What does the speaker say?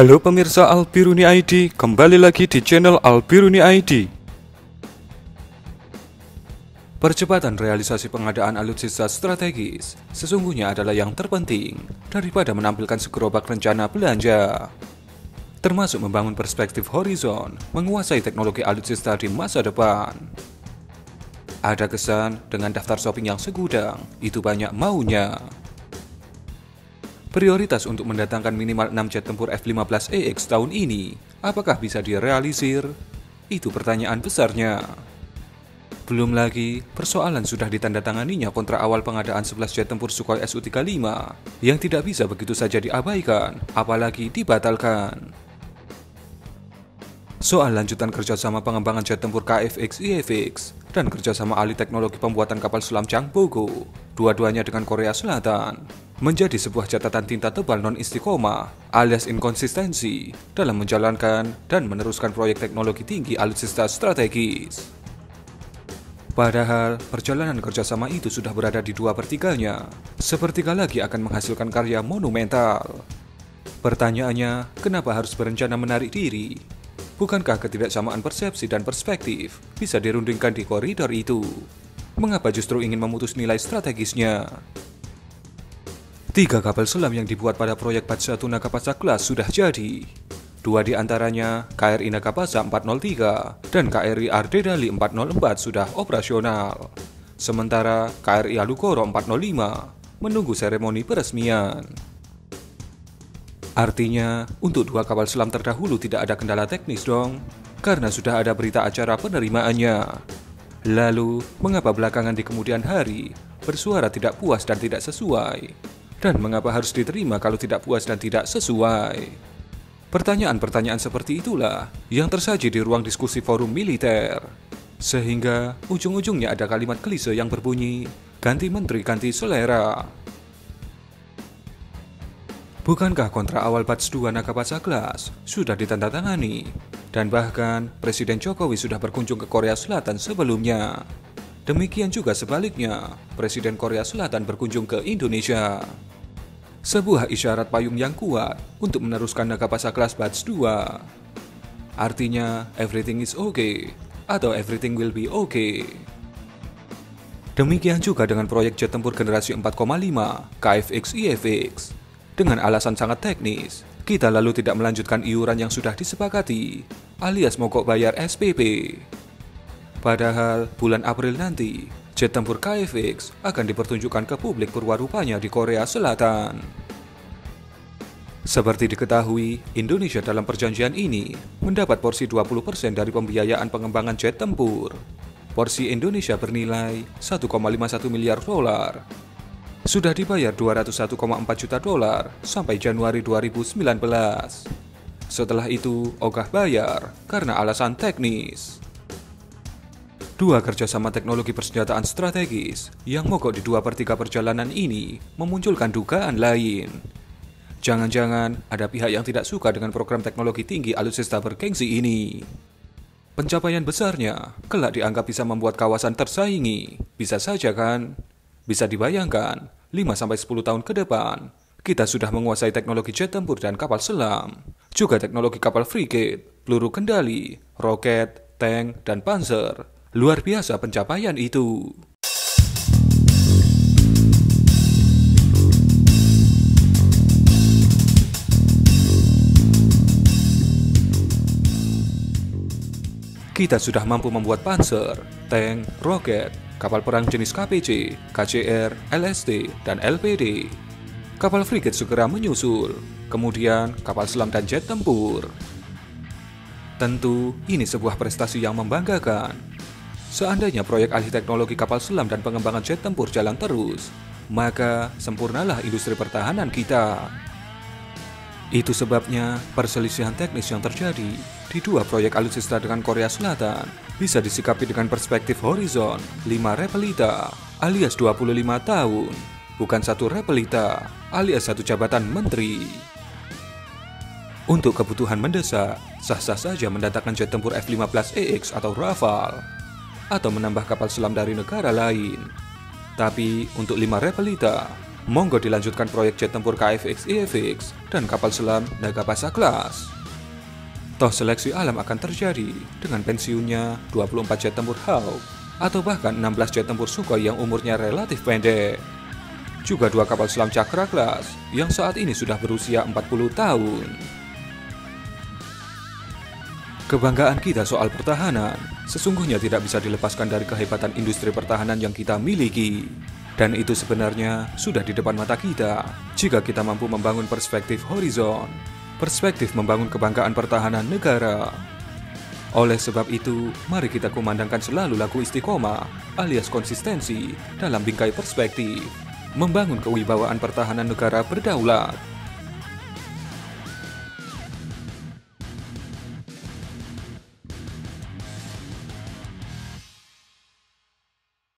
Halo pemirsa Albiruni ID, kembali lagi di channel Albiruni ID. Percepatan realisasi pengadaan alutsista strategis sesungguhnya adalah yang terpenting daripada menampilkan segerobak rencana belanja, termasuk membangun perspektif horizon menguasai teknologi alutsista di masa depan. Ada kesan dengan daftar shopping yang segudang, itu banyak maunya. Prioritas untuk mendatangkan minimal 6 jet tempur F-15EX tahun ini, apakah bisa direalisir? Itu pertanyaan besarnya. Belum lagi, persoalan sudah ditandatanganinya kontrak awal pengadaan 11 jet tempur Sukhoi Su-35 yang tidak bisa begitu saja diabaikan, apalagi dibatalkan. Soal lanjutan kerjasama pengembangan jet tempur KFX-IFX dan kerjasama ahli teknologi pembuatan kapal selam Changbogo, dua-duanya dengan Korea Selatan, menjadi sebuah catatan tinta tebal non-istiqomah alias inkonsistensi dalam menjalankan dan meneruskan proyek teknologi tinggi alutsista strategis. Padahal, perjalanan kerjasama itu sudah berada di 2/3-nya. Sepertiga lagi akan menghasilkan karya monumental. Pertanyaannya, kenapa harus berencana menarik diri? Bukankah ketidaksamaan persepsi dan perspektif bisa dirundingkan di koridor itu? Mengapa justru ingin memutus nilai strategisnya? 3 kapal selam yang dibuat pada proyek Patsatu Nagapasa Class sudah jadi. 2 di antaranya, KRI Nagapasa 403 dan KRI Ardedali 404 sudah operasional. Sementara KRI Alukoro 405 menunggu seremoni peresmian. Artinya, untuk 2 kapal selam terdahulu tidak ada kendala teknis dong, karena sudah ada berita acara penerimaannya. Lalu, mengapa belakangan di kemudian hari bersuara tidak puas dan tidak sesuai? Dan mengapa harus diterima kalau tidak puas dan tidak sesuai? Pertanyaan-pertanyaan seperti itulah yang tersaji di ruang diskusi forum militer. Sehingga ujung-ujungnya ada kalimat klise yang berbunyi, ganti menteri, ganti selera. Bukankah kontrak awal Batch 2 Nagapasa Class sudah ditandatangani? Dan bahkan Presiden Jokowi sudah berkunjung ke Korea Selatan sebelumnya. Demikian juga sebaliknya, Presiden Korea Selatan berkunjung ke Indonesia. Sebuah isyarat payung yang kuat untuk meneruskan Nagapasa Class Batch 2. Artinya, everything is okay, atau everything will be okay. Demikian juga dengan proyek jet tempur generasi 4,5 KFX-IFX. Dengan alasan sangat teknis, kita lalu tidak melanjutkan iuran yang sudah disepakati, alias mogok bayar SPP. Padahal bulan April nanti, jet tempur KFX akan dipertunjukkan ke publik perwarupanya di Korea Selatan. Seperti diketahui, Indonesia dalam perjanjian ini mendapat porsi 20% dari pembiayaan pengembangan jet tempur. Porsi Indonesia bernilai 1,51 miliar dolar. Sudah dibayar 201,4 juta dolar sampai Januari 2019. Setelah itu, ogah bayar karena alasan teknis. 2 kerjasama teknologi persenjataan strategis yang mogok di 2/3 perjalanan ini memunculkan dugaan lain. Jangan-jangan ada pihak yang tidak suka dengan program teknologi tinggi alutsista bergengsi ini. Pencapaian besarnya kelak dianggap bisa membuat kawasan tersaingi. Bisa saja kan? Bisa dibayangkan, 5-10 tahun ke depan, kita sudah menguasai teknologi jet tempur dan kapal selam, juga teknologi kapal frigate, peluru kendali, roket, tank, dan panzer. Luar biasa pencapaian itu. Kita sudah mampu membuat panzer, tank, roket, kapal perang jenis KPC, KCR, LST, dan LPD. Kapal frigate segera menyusul, kemudian kapal selam dan jet tempur. Tentu, ini sebuah prestasi yang membanggakan. Seandainya proyek alih teknologi kapal selam dan pengembangan jet tempur jalan terus, maka sempurnalah industri pertahanan kita. Itu sebabnya perselisihan teknis yang terjadi di 2 proyek alutsista dengan Korea Selatan bisa disikapi dengan perspektif horizon 5 repelita alias 25 tahun, bukan 1 repelita alias 1 jabatan menteri. Untuk kebutuhan mendesak, sah-sah saja mendatangkan jet tempur F-15EX atau Rafale, atau menambah kapal selam dari negara lain. Tapi untuk 5 repelita, Monggo dilanjutkan proyek jet tempur KFX IFX dan kapal selam Nagapasa Class. Toh seleksi alam akan terjadi dengan pensiunnya 24 jet tempur Hawk atau bahkan 16 jet tempur Sukhoi yang umurnya relatif pendek. Juga 2 kapal selam Cakra Class yang saat ini sudah berusia 40 tahun. Kebanggaan kita soal pertahanan sesungguhnya tidak bisa dilepaskan dari kehebatan industri pertahanan yang kita miliki. Dan itu sebenarnya sudah di depan mata kita jika kita mampu membangun perspektif horizon, perspektif membangun kebanggaan pertahanan negara. Oleh sebab itu, mari kita kumandangkan selalu lagu istiqomah alias konsistensi dalam bingkai perspektif, membangun kewibawaan pertahanan negara berdaulat.